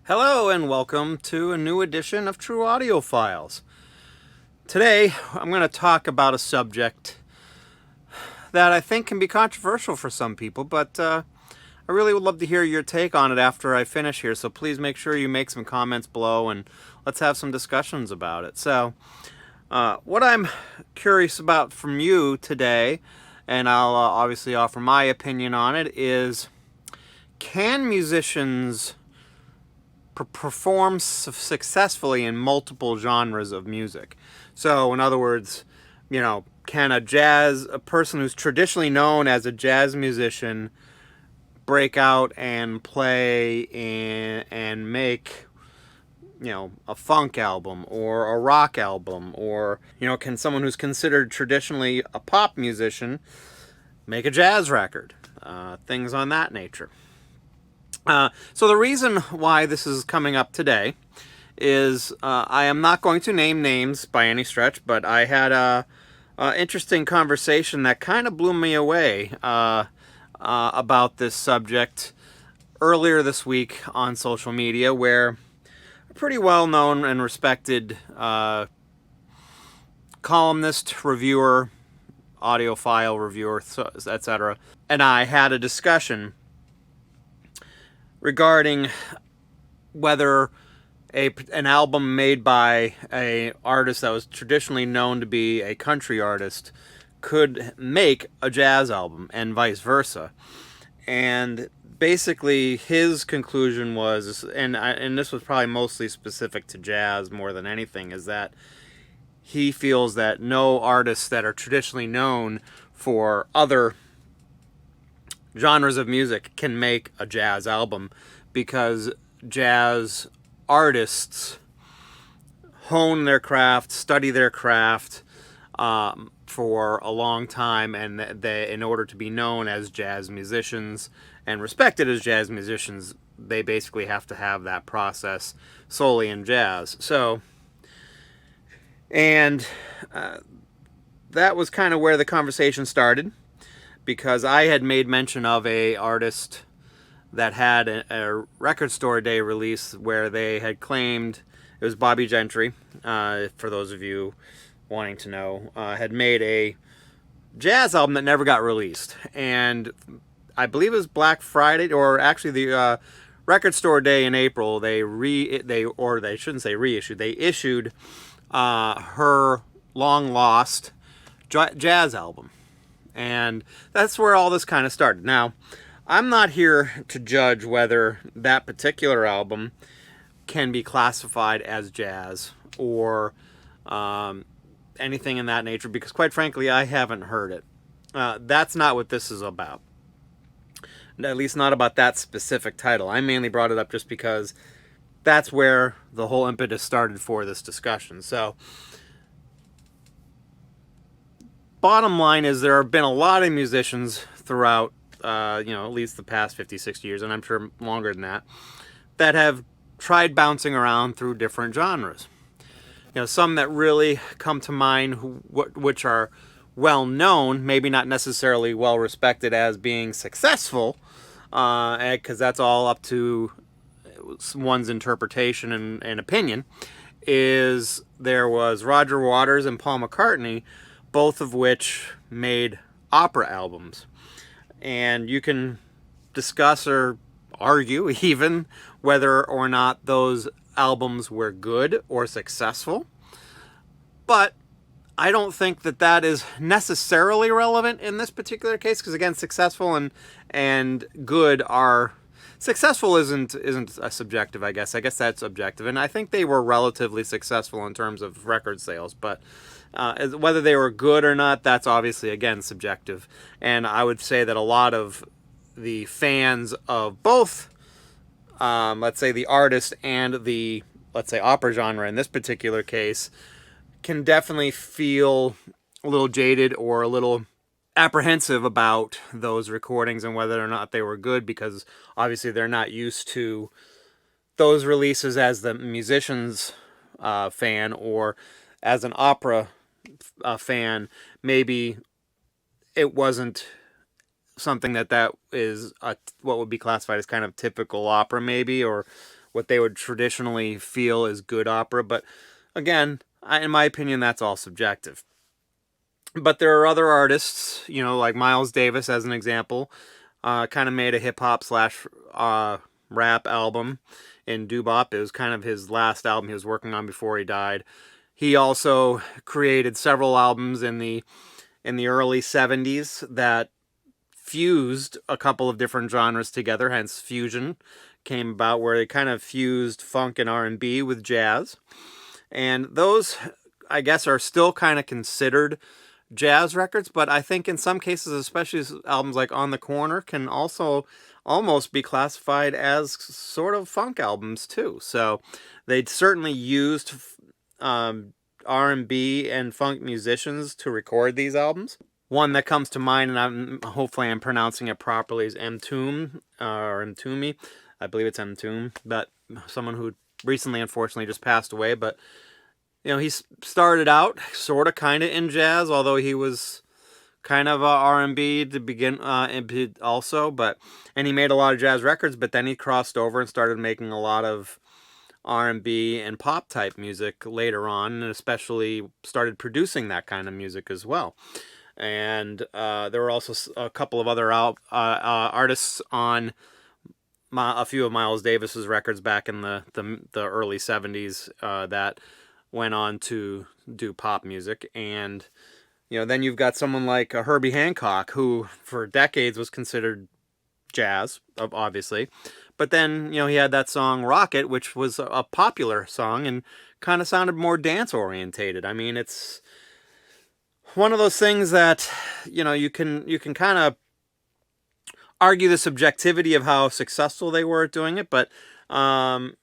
Hello and welcome to a new edition of True Audio Files. Today I'm going to talk about a subject that I think can be controversial for some people, but I really would love to hear your take on it after I finish here, so please make sure you make some comments below and let's have some discussions about it. So, what I'm curious about from you today, and I'll obviously offer my opinion on it, is can musicians perform successfully in multiple genres of music? So, in other words, can a person who's traditionally known as a jazz musician break out and play and make, a funk album or a rock album? Or, can someone who's considered traditionally a pop musician make a jazz record? Things on that nature. So the reason why this is coming up today is I am not going to name names by any stretch, but I had a interesting conversation that kind of blew me away about this subject earlier this week on social media, where a pretty well-known and respected columnist, reviewer, audiophile reviewer, etc., and I had a discussion regarding whether an album made by an artist that was traditionally known to be a country artist could make a jazz album and vice versa. And basically his conclusion was, and this was probably mostly specific to jazz more than anything, is that he feels that no artists that are traditionally known for other genres of music can make a jazz album, because jazz artists hone their craft, study their craft for a long time, and they, in order to be known as jazz musicians and respected as jazz musicians, they basically have to have that process solely in jazz. So, and that was kind of where the conversation started, because I had made mention of a artist that had a record store day release where they had claimed, it was Bobby Gentry, for those of you wanting to know, had made a jazz album that never got released. And I believe it was Black Friday, or actually the record store day in April, they shouldn't say reissued, they issued her long lost jazz album. And that's where all this kind of started. Now, I'm not here to judge whether that particular album can be classified as jazz or anything in that nature, because quite frankly, I haven't heard it. That's not what this is about. At least not about that specific title. I mainly brought it up just because that's where the whole impetus started for this discussion. So, bottom line is, there have been a lot of musicians throughout, at least the past 50, 60 years, and I'm sure longer than that, that have tried bouncing around through different genres. Some that really come to mind, which are well known, maybe not necessarily well respected as being successful, because that's all up to one's interpretation and opinion, is there was Roger Waters and Paul McCartney, both of which made opera albums. And you can discuss or argue even whether or not those albums were good or successful. But I don't think that that is necessarily relevant in this particular case, because again, successful and good are... Successful isn't a subjective, I guess. I guess that's objective. And I think they were relatively successful in terms of record sales, but whether they were good or not, that's obviously, again, subjective. And I would say that a lot of the fans of both, let's say, the artist and the, let's say, opera genre in this particular case, can definitely feel a little jaded or a little apprehensive about those recordings and whether or not they were good, because obviously they're not used to those releases as the musician's fan, or as an opera fan, maybe it wasn't something that is what would be classified as kind of typical opera, maybe, or what they would traditionally feel is good opera. But again, in my opinion, that's all subjective. But there are other artists, you know, like Miles Davis as an example, kind of made a hip hop slash rap album in doo-bop. It was kind of his last album he was working on before he died. He also created several albums in the early 70s that fused a couple of different genres together, hence fusion came about, where they kind of fused funk and R&B with jazz. And those, I guess, are still kind of considered jazz records, but I think in some cases, especially albums like On the Corner, can also almost be classified as sort of funk albums too. So they'd certainly used R&B and funk musicians to record these albums. One that comes to mind, and hopefully I'm pronouncing it properly, is Mtoom, or Mtoomey. I believe it's Mtoom, but someone who recently, unfortunately, just passed away. But, you know, he started out sort of kind of in jazz, although he was kind of R&B to begin also. And he made a lot of jazz records, but then he crossed over and started making a lot of R&B and pop type music later on, and especially started producing that kind of music as well. And there were also a couple of other artists on a few of Miles Davis's records back in the early 70s that went on to do pop music. And, you know, then you've got someone like Herbie Hancock, who for decades was considered jazz, obviously. But then, you know, he had that song Rocket, which was a popular song and kind of sounded more dance orientated. I mean, it's one of those things that, you know, you can kind of argue the subjectivity of how successful they were at doing it, but when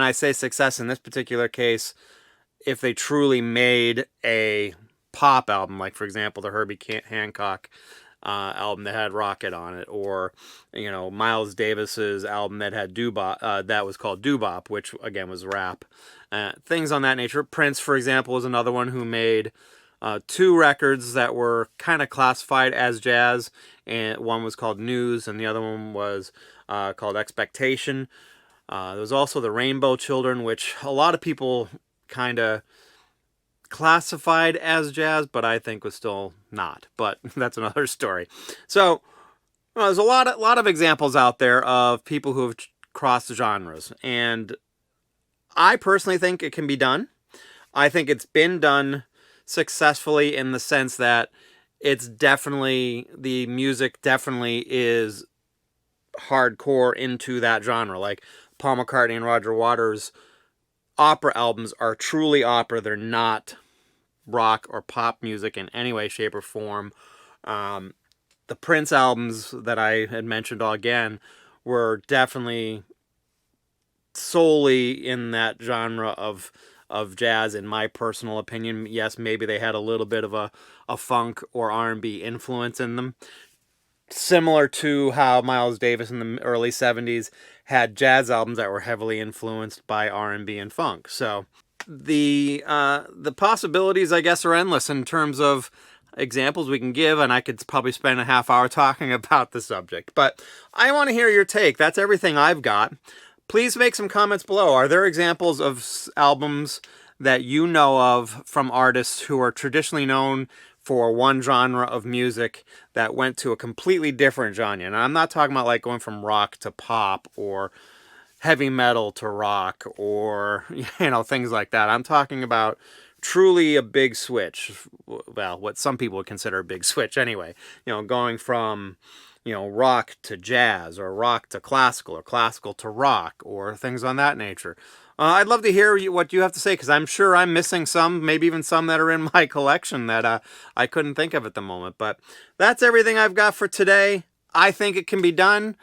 I say success in this particular case, if they truly made a pop album, like for example the Herbie Hancock album that had Rocket on it, or, you know, Miles Davis's album that had doo-bop, that was called Doo-bop, which again was rap. Things on that nature. Prince, for example, was another one who made two records that were kind of classified as jazz, and one was called News, and the other one was called Expectation. There was also the Rainbow Children, which a lot of people kind of classified as jazz, but I think was still not. But that's another story. So there's a lot of examples out there of people who have crossed genres, and I personally think it can be done. I think it's been done successfully in the sense that it's definitely, the music definitely is hardcore into that genre. Like Paul McCartney and Roger Waters' opera albums are truly opera. They're not rock or pop music in any way, shape, or form. The Prince albums that I had mentioned again were definitely solely in that genre of jazz, in my personal opinion. Yes, maybe they had a little bit of a funk or R&B influence in them, similar to how Miles Davis in the early 70s had jazz albums that were heavily influenced by R&B and funk. So the possibilities, I guess, are endless in terms of examples we can give, and I could probably spend a half hour talking about the subject. But I want to hear your take. That's everything I've got. Please make some comments below. Are there examples of albums that you know of from artists who are traditionally known for one genre of music that went to a completely different genre? And I'm not talking about like going from rock to pop or heavy metal to rock or, you know, things like that. I'm talking about truly a big switch. Well, what some people would consider a big switch anyway. You know, going from, you know, rock to jazz, or rock to classical, or classical to rock, or things on that nature. I'd love to hear what you have to say, because I'm sure I'm missing some, maybe even some that are in my collection that I couldn't think of at the moment. But that's everything I've got for today. I think it can be done.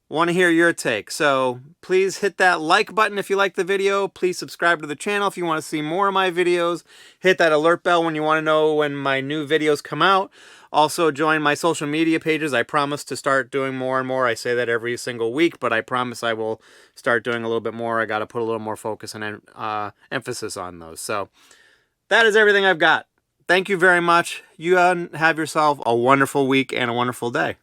Want to hear your take. So please hit that like button if you like the video. Please subscribe to the channel if you want to see more of my videos. Hit that alert bell when you want to know when my new videos come out. Also join my social media pages. I promise to start doing more and more. I say that every single week, but I promise I will start doing a little bit more. I got to put a little more focus and emphasis on those. So that is everything I've got. Thank you very much. You have yourself a wonderful week and a wonderful day.